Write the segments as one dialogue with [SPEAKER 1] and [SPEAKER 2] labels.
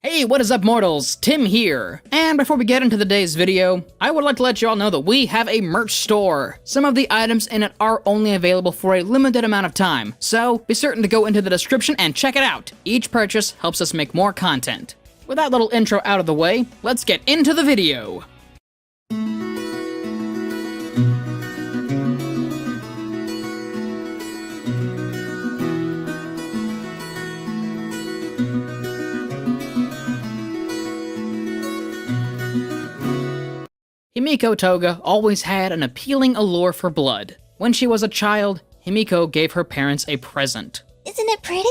[SPEAKER 1] Hey, what is up mortals? Tim here. And before we get into today's video, I would like to let you all know that we have a merch store. Some of the items in it are only available for a limited amount of time, so be certain to go into the description and check it out. Each purchase helps us make more content. With that little intro out of the way, let's get into the video. Himiko Toga always had an appealing allure for blood. When she was a child, Himiko gave her parents a present.
[SPEAKER 2] Isn't it pretty?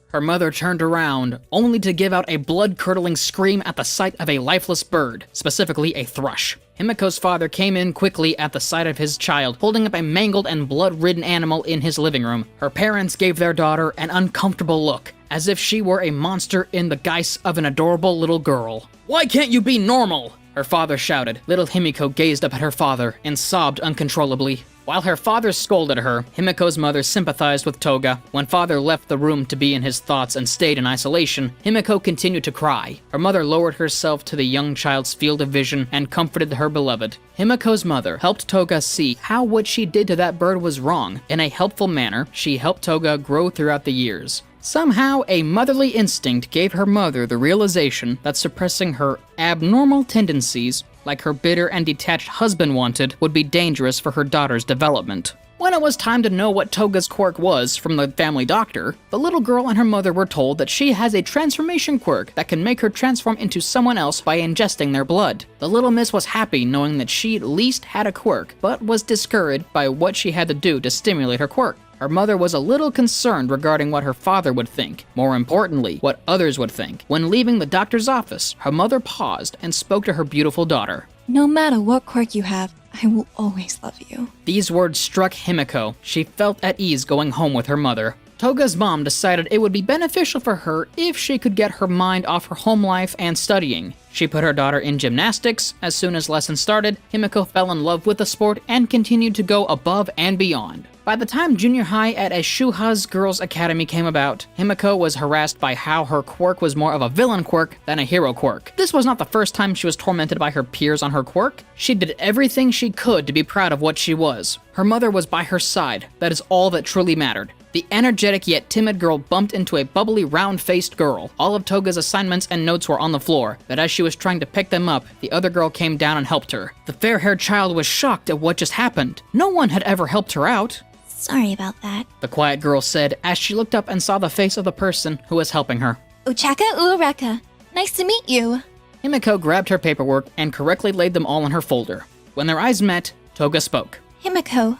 [SPEAKER 1] Her mother turned around, only to give out a blood-curdling scream at the sight of a lifeless bird, specifically a thrush. Himiko's father came in quickly at the sight of his child, holding up a mangled and blood-ridden animal in his living room. Her parents gave their daughter an uncomfortable look, as if she were a monster in the guise of an adorable little girl. "Why can't you be normal?" her father shouted. Little Himiko gazed up at her father and sobbed uncontrollably. While her father scolded her, Himiko's mother sympathized with Toga. When father left the room to be in his thoughts and stayed in isolation, Himiko continued to cry. Her mother lowered herself to the young child's field of vision and comforted her beloved. Himiko's mother helped Toga see how what she did to that bird was wrong. In a helpful manner, she helped Toga grow throughout the years. Somehow, a motherly instinct gave her mother the realization that suppressing her abnormal tendencies, like her bitter and detached husband wanted, would be dangerous for her daughter's development. When it was time to know what Toga's quirk was from the family doctor, the little girl and her mother were told that she has a transformation quirk that can make her transform into someone else by ingesting their blood. The little miss was happy knowing that she at least had a quirk, but was discouraged by what she had to do to stimulate her quirk. Her mother was a little concerned regarding what her father would think, more importantly, what others would think. When leaving the doctor's office, her mother paused and spoke to her beautiful daughter.
[SPEAKER 2] No matter what quirk you have, I will always love you.
[SPEAKER 1] These words struck Himiko. She felt at ease going home with her mother. Toga's mom decided it would be beneficial for her if she could get her mind off her home life and studying. She put her daughter in gymnastics. As soon as lessons started, Himiko fell in love with the sport and continued to go above and beyond. By the time junior high at Ashuha's Girls Academy came about, Himiko was harassed by how her quirk was more of a villain quirk than a hero quirk. This was not the first time she was tormented by her peers on her quirk. She did everything she could to be proud of what she was. Her mother was by her side. That is all that truly mattered. The energetic yet timid girl bumped into a bubbly, round-faced girl. All of Toga's assignments and notes were on the floor, but as she was trying to pick them up, the other girl came down and helped her. The fair-haired child was shocked at what just happened. No one had ever helped her out.
[SPEAKER 2] Sorry about that.
[SPEAKER 1] The quiet girl said as she looked up and saw the face of the person who was helping her.
[SPEAKER 2] Ochaka Uraraka. Nice to meet you.
[SPEAKER 1] Himiko grabbed her paperwork and correctly laid them all in her folder. When their eyes met, Toga spoke.
[SPEAKER 2] Himiko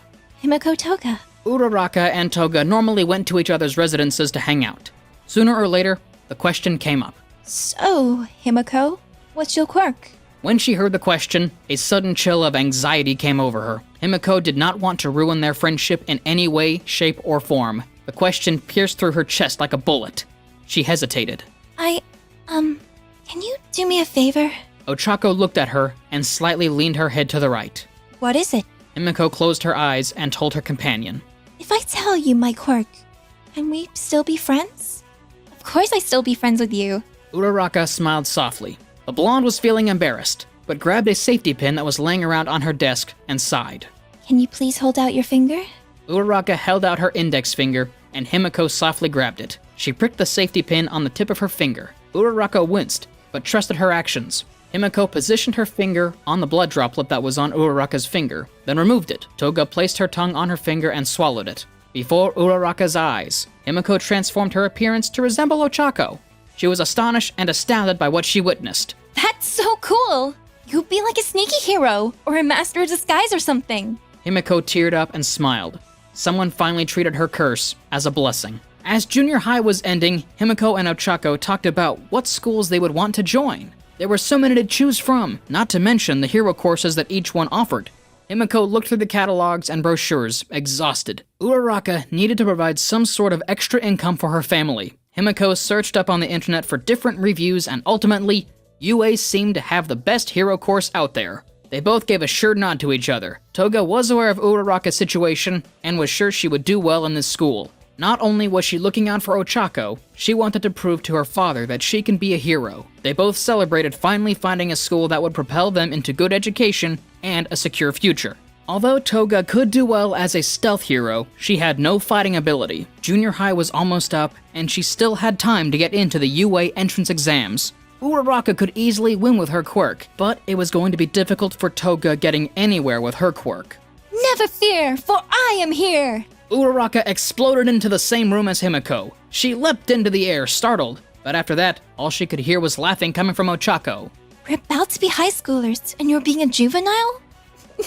[SPEAKER 2] Toga.
[SPEAKER 1] Uraraka and Toga normally went to each other's residences to hang out. Sooner or later, the question came up.
[SPEAKER 2] So, Himiko, what's your quirk?
[SPEAKER 1] When she heard the question, a sudden chill of anxiety came over her. Himiko did not want to ruin their friendship in any way, shape, or form. The question pierced through her chest like a bullet. She hesitated.
[SPEAKER 2] Can you do me a favor?
[SPEAKER 1] Ochako looked at her and slightly leaned her head to the right.
[SPEAKER 2] What is it?
[SPEAKER 1] Himiko closed her eyes and told her companion.
[SPEAKER 2] If I tell you my quirk, can we still be friends? Of course I still be friends with you.
[SPEAKER 1] Uraraka smiled softly. The blonde was feeling embarrassed, but grabbed a safety pin that was laying around on her desk and sighed.
[SPEAKER 2] Can you please hold out your finger?
[SPEAKER 1] Uraraka held out her index finger, and Himiko softly grabbed it. She pricked the safety pin on the tip of her finger. Uraraka winced, but trusted her actions. Himiko positioned her finger on the blood droplet that was on Uraraka's finger, then removed it. Toga placed her tongue on her finger and swallowed it. Before Uraraka's eyes, Himiko transformed her appearance to resemble Ochako. She was astonished and astounded by what she witnessed.
[SPEAKER 2] That's so cool! You'd be like a sneaky hero, or a master of disguise or something.
[SPEAKER 1] Himiko teared up and smiled. Someone finally treated her curse as a blessing. As junior high was ending, Himiko and Ochako talked about what schools they would want to join. There were so many to choose from, not to mention the hero courses that each one offered. Himiko looked through the catalogs and brochures, exhausted. Uraraka needed to provide some sort of extra income for her family. Himiko searched up on the internet for different reviews and ultimately, UA seemed to have the best hero course out there. They both gave a sure nod to each other. Toga was aware of Uraraka's situation and was sure she would do well in this school. Not only was she looking out for Ochako, she wanted to prove to her father that she can be a hero. They both celebrated finally finding a school that would propel them into good education and a secure future. Although Toga could do well as a stealth hero, she had no fighting ability. Junior high was almost up, and she still had time to get into the UA entrance exams. Uraraka could easily win with her quirk, but it was going to be difficult for Toga getting anywhere with her quirk.
[SPEAKER 2] Never fear, for I am here!
[SPEAKER 1] Uraraka exploded into the same room as Himiko. She leapt into the air, startled, but after that, all she could hear was laughing coming from Ochako.
[SPEAKER 2] We're about to be high schoolers, and you're being a juvenile?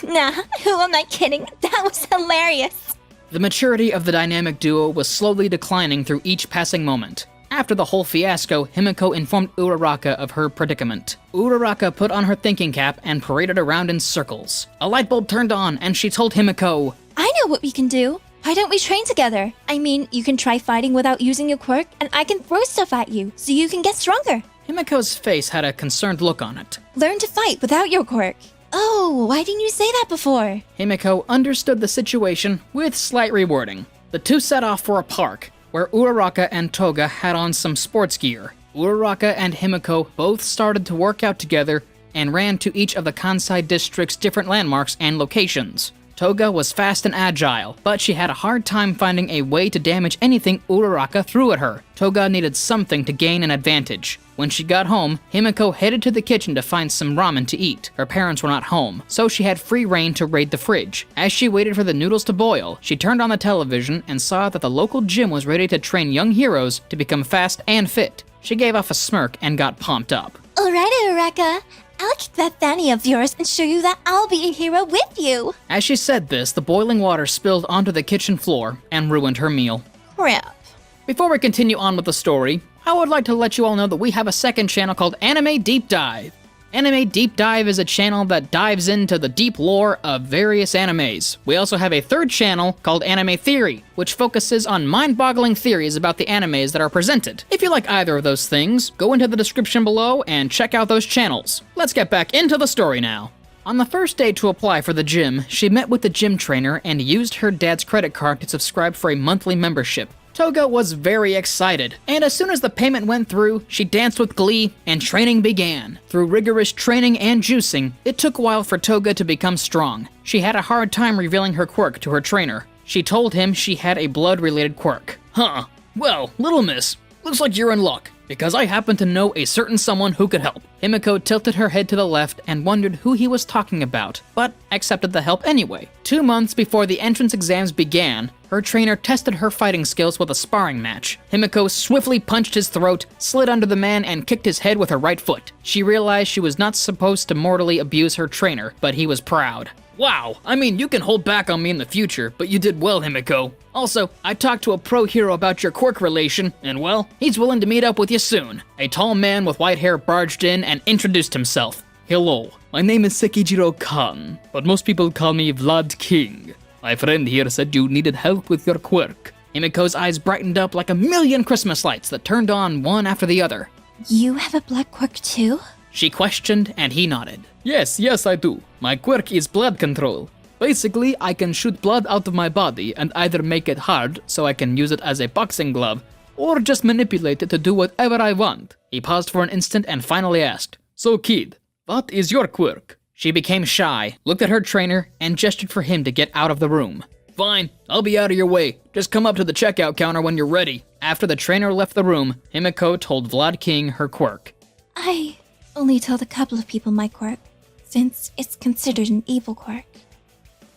[SPEAKER 2] Nah, who am I kidding? That was hilarious!
[SPEAKER 1] The maturity of the dynamic duo was slowly declining through each passing moment. After the whole fiasco, Himiko informed Uraraka of her predicament. Uraraka put on her thinking cap and paraded around in circles. A light bulb turned on, and she told Himiko,
[SPEAKER 2] I know what we can do. Why don't we train together? I mean, you can try fighting without using your quirk, and I can throw stuff at you, so you can get stronger.
[SPEAKER 1] Himiko's face had a concerned look on it.
[SPEAKER 2] Learn to fight without your quirk. Oh, why didn't you say that before?
[SPEAKER 1] Himiko understood the situation with slight rewording. The two set off for a park, where Uraraka and Toga had on some sports gear. Uraraka and Himiko both started to work out together and ran to each of the Kansai district's different landmarks and locations. Toga was fast and agile, but she had a hard time finding a way to damage anything Uraraka threw at her. Toga needed something to gain an advantage. When she got home, Himiko headed to the kitchen to find some ramen to eat. Her parents were not home, so she had free reign to raid the fridge. As she waited for the noodles to boil, she turned on the television and saw that the local gym was ready to train young heroes to become fast and fit. She gave off a smirk and got pumped up.
[SPEAKER 2] Alright, Uraraka. I'll kick that fanny of yours and show you that I'll be a hero with you.
[SPEAKER 1] As she said this, the boiling water spilled onto the kitchen floor and ruined her meal.
[SPEAKER 2] Crap.
[SPEAKER 1] Before we continue on with the story, I would like to let you all know that we have a second channel called Anime Deep Dive. Anime Deep Dive is a channel that dives into the deep lore of various animes. We also have a third channel called Anime Theory, which focuses on mind-boggling theories about the animes that are presented. If you like either of those things, go into the description below and check out those channels. Let's get back into the story now. On the first day to apply for the gym, she met with the gym trainer and used her dad's credit card to subscribe for a monthly membership. Toga was very excited, and as soon as the payment went through, she danced with glee, and training began. Through rigorous training and juicing, it took a while for Toga to become strong. She had a hard time revealing her quirk to her trainer. She told him she had a blood-related quirk. Huh. Well, little miss, looks like you're in luck, because I happen to know a certain someone who could help. Himiko tilted her head to the left and wondered who he was talking about, but accepted the help anyway. 2 months before the entrance exams began, her trainer tested her fighting skills with a sparring match. Himiko swiftly punched his throat, slid under the man, and kicked his head with her right foot. She realized she was not supposed to mortally abuse her trainer, but he was proud. Wow, I mean, you can hold back on me in the future, but you did well, Himiko. Also, I talked to a pro hero about your quirk relation, and well, he's willing to meet up with you soon. A tall man with white hair barged in and introduced himself. Hello, my name is Sekijiro Kan, but most people call me Vlad King. My friend here said you needed help with your quirk. Himiko's eyes brightened up like a million Christmas lights that turned on one after the other.
[SPEAKER 2] You have a blood quirk too?
[SPEAKER 1] She questioned, and he nodded. Yes, I do. My quirk is blood control. Basically, I can shoot blood out of my body and either make it hard so I can use it as a boxing glove, or just manipulate it to do whatever I want. He paused for an instant and finally asked, So kid, what is your quirk? She became shy, looked at her trainer, and gestured for him to get out of the room. Fine, I'll be out of your way. Just come up to the checkout counter when you're ready. After the trainer left the room, Himiko told Vlad King her quirk.
[SPEAKER 2] I only told a couple of people my quirk, since it's considered an evil quirk.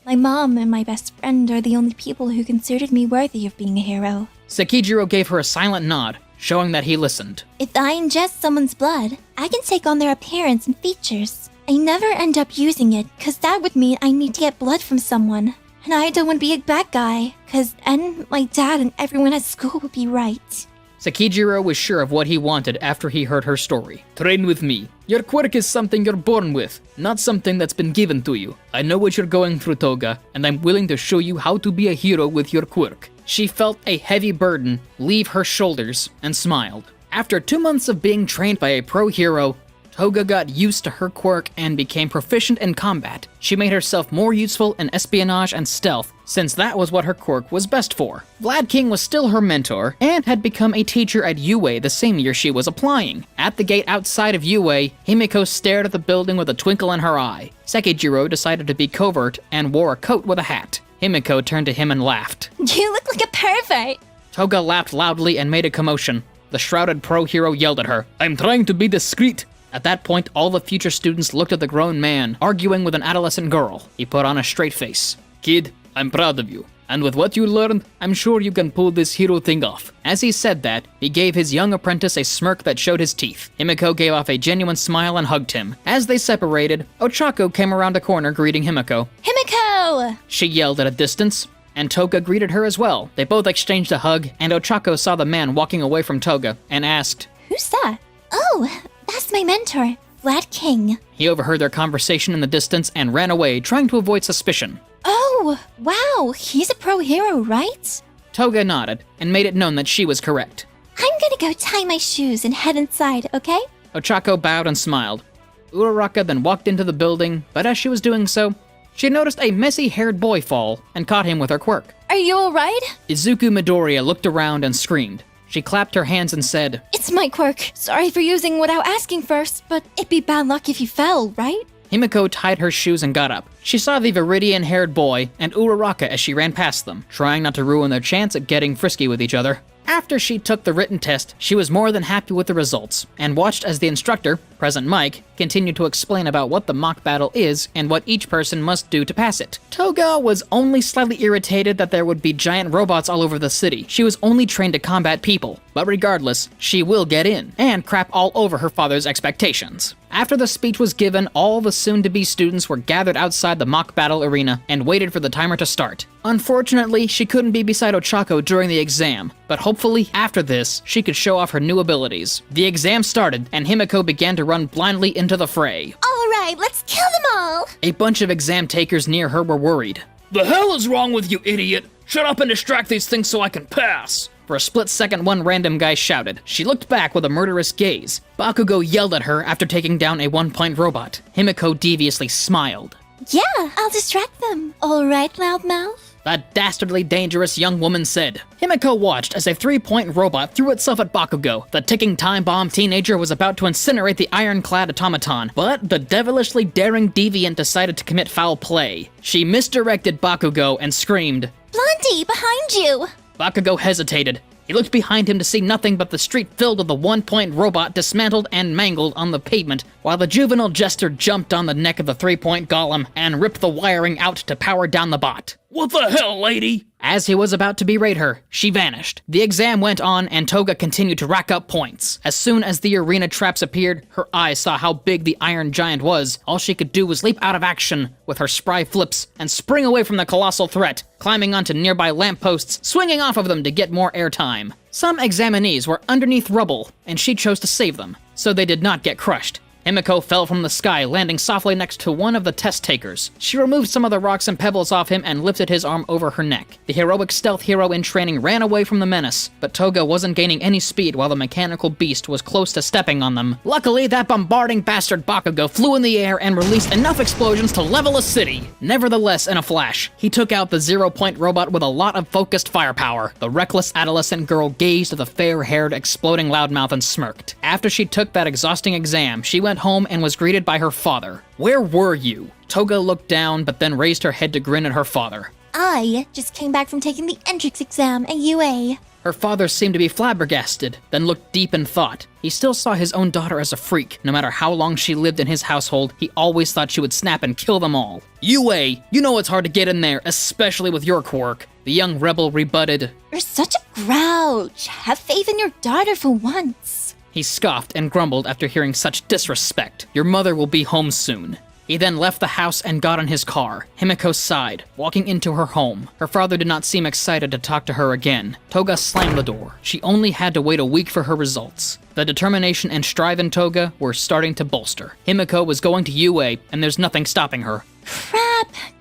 [SPEAKER 2] My mom and my best friend are the only people who considered me worthy of being a hero.
[SPEAKER 1] Sekijiro gave her a silent nod, showing that he listened.
[SPEAKER 2] If I ingest someone's blood, I can take on their appearance and features. I never end up using it, cause that would mean I need to get blood from someone. And I don't want to be a bad guy, cause then my dad and everyone at school would be right.
[SPEAKER 1] Sekijiro was sure of what he wanted after he heard her story. Train with me. Your quirk is something you're born with, not something that's been given to you. I know what you're going through, Toga, and I'm willing to show you how to be a hero with your quirk. She felt a heavy burden leave her shoulders and smiled. After 2 months of being trained by a pro hero, Toga got used to her quirk and became proficient in combat. She made herself more useful in espionage and stealth, since that was what her quirk was best for. Vlad King was still her mentor, and had become a teacher at UA the same year she was applying. At the gate outside of UA, Himiko stared at the building with a twinkle in her eye. Sekijiro decided to be covert and wore a coat with a hat. Himiko turned to him and laughed.
[SPEAKER 2] You look like a pervert.
[SPEAKER 1] Toga laughed loudly and made a commotion. The shrouded pro hero yelled at her, "I'm trying to be discreet." At that point, all the future students looked at the grown man, arguing with an adolescent girl. He put on a straight face. "Kid, I'm proud of you. And with what you learned, I'm sure you can pull this hero thing off." As he said that, he gave his young apprentice a smirk that showed his teeth. Himiko gave off a genuine smile and hugged him. As they separated, Ochako came around a corner greeting Himiko.
[SPEAKER 2] Himiko!
[SPEAKER 1] She yelled at a distance, and Toga greeted her as well. They both exchanged a hug, and Ochako saw the man walking away from Toga and asked,
[SPEAKER 2] Who's that? Oh, that's my mentor, Vlad King.
[SPEAKER 1] He overheard their conversation in the distance and ran away, trying to avoid suspicion.
[SPEAKER 2] Oh, wow, he's a pro hero, right?
[SPEAKER 1] Toga nodded and made it known that she was correct.
[SPEAKER 2] I'm gonna go tie my shoes and head inside, okay?
[SPEAKER 1] Ochako bowed and smiled. Uraraka then walked into the building, but as she was doing so, she noticed a messy-haired boy fall and caught him with her quirk.
[SPEAKER 2] Are you alright?
[SPEAKER 1] Izuku Midoriya looked around and screamed. She clapped her hands and said,
[SPEAKER 2] It's my quirk. Sorry for using without asking first, but it'd be bad luck if you fell, right?
[SPEAKER 1] Himiko tied her shoes and got up. She saw the Viridian-haired boy and Uraraka as she ran past them, trying not to ruin their chance at getting frisky with each other. After she took the written test, she was more than happy with the results, and watched as the instructor, Present Mike, continued to explain about what the mock battle is and what each person must do to pass it. Toga was only slightly irritated that there would be giant robots all over the city. She was only trained to combat people, but regardless, she will get in, and crap all over her father's expectations. After the speech was given, all the soon-to-be students were gathered outside the mock battle arena and waited for the timer to start. Unfortunately, she couldn't be beside Ochako during the exam, but hopefully, after this, she could show off her new abilities. The exam started, and Himiko began to run blindly into the fray.
[SPEAKER 2] Alright, let's kill them all!
[SPEAKER 1] A bunch of exam takers near her were worried. "The hell is wrong with you, idiot? Shut up and distract these things so I can pass!" For a split second, one random guy shouted. She looked back with a murderous gaze. Bakugo yelled at her after taking down a one-point robot. Himiko deviously smiled.
[SPEAKER 2] Yeah, I'll distract them. Alright, loudmouth?
[SPEAKER 1] That dastardly dangerous young woman said. Himiko watched as a 3-point robot threw itself at Bakugo. The ticking time bomb teenager was about to incinerate the ironclad automaton, but the devilishly daring deviant decided to commit foul play. She misdirected Bakugo and screamed,
[SPEAKER 2] Blondie, behind you!
[SPEAKER 1] Bakugo hesitated. He looked behind him to see nothing but the street filled with the one-point robot dismantled and mangled on the pavement, while the juvenile jester jumped on the neck of the 3-point golem and ripped the wiring out to power down the bot. "What the hell, lady?" As he was about to berate her, she vanished. The exam went on, and Toga continued to rack up points. As soon as the arena traps appeared, her eyes saw how big the Iron Giant was. All she could do was leap out of action with her spry flips and spring away from the colossal threat, climbing onto nearby lampposts, swinging off of them to get more airtime. Some examinees were underneath rubble, and she chose to save them, so they did not get crushed. Himiko fell from the sky, landing softly next to one of the test takers. She removed some of the rocks and pebbles off him and lifted his arm over her neck. The heroic stealth hero in training ran away from the menace, but Toga wasn't gaining any speed while the mechanical beast was close to stepping on them. Luckily, that bombarding bastard Bakugo flew in the air and released enough explosions to level a city. Nevertheless, in a flash, he took out the 0-point robot with a lot of focused firepower. The reckless adolescent girl gazed at the fair-haired, exploding loudmouth and smirked. After she took that exhausting exam, she went home and was greeted by her father. "Where were you?" Toga looked down, but then raised her head to grin at her father.
[SPEAKER 2] I just came back from taking the entrance exam at UA.
[SPEAKER 1] Her father seemed to be flabbergasted, then looked deep in thought. He still saw his own daughter as a freak. No matter how long she lived in his household, he always thought she would snap and kill them all. "UA, you know it's hard to get in there, especially with your quirk." The young rebel rebutted.
[SPEAKER 2] You're such a grouch. Have faith in your daughter for once.
[SPEAKER 1] He scoffed and grumbled after hearing such disrespect. "Your mother will be home soon." He then left the house and got in his car. Himiko sighed, walking into her home. Her father did not seem excited to talk to her again. Toga slammed the door. She only had to wait a week for her results. The determination and strive in Toga were starting to bolster. Himiko was going to UA, and there's nothing stopping her.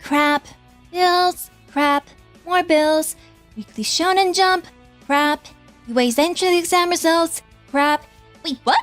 [SPEAKER 2] Crap. Bills. Crap. More bills. Weekly Shonen Jump. Crap. UA's entrance exam results. Crap. Wait, what?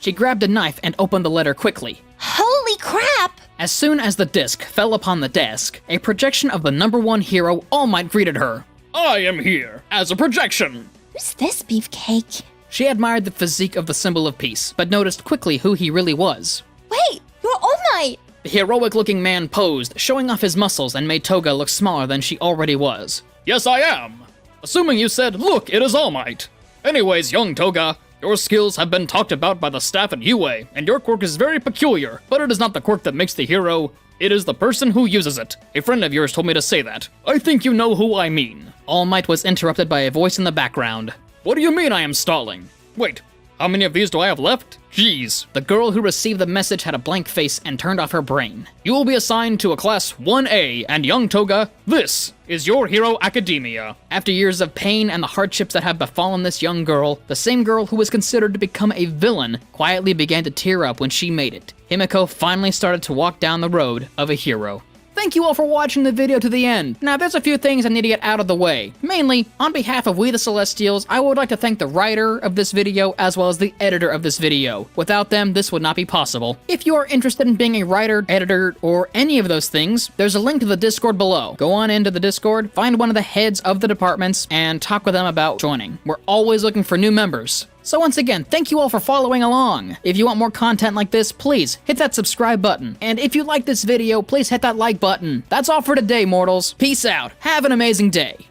[SPEAKER 1] She grabbed a knife and opened the letter quickly.
[SPEAKER 2] Holy crap!
[SPEAKER 1] As soon as the disc fell upon the desk, a projection of the #1 hero, All Might, greeted her. I am here, as a projection!
[SPEAKER 2] Who's this beefcake?
[SPEAKER 1] She admired the physique of the symbol of peace, but noticed quickly who he really was.
[SPEAKER 2] Wait, you're All Might!
[SPEAKER 1] The heroic-looking man posed, showing off his muscles, and made Toga look smaller than she already was. Yes, I am! Assuming you said, look, it is All Might. Anyways, young Toga, your skills have been talked about by the staff at UA, and your quirk is very peculiar, but it is not the quirk that makes the hero, it is the person who uses it. A friend of yours told me to say that. I think you know who I mean. All Might was interrupted by a voice in the background. What do you mean I am stalling? Wait, how many of these do I have left? Jeez. The girl who received the message had a blank face and turned off her brain. You will be assigned to a class 1A, and young Toga, this is your Hero Academia. After years of pain and the hardships that have befallen this young girl, the same girl who was considered to become a villain quietly began to tear up when she made it. Himiko finally started to walk down the road of a hero. Thank you all for watching the video to the end. Now, there's a few things I need to get out of the way. Mainly, on behalf of We the Celestials, I would like to thank the writer of this video as well as the editor of this video. Without them, this would not be possible. If you are interested in being a writer, editor, or any of those things, there's a link to the Discord below. Go on into the Discord, find one of the heads of the departments, and talk with them about joining. We're always looking for new members. So once again, thank you all for following along. If you want more content like this, please hit that subscribe button. And if you like this video, please hit that like button. That's all for today, mortals. Peace out. Have an amazing day.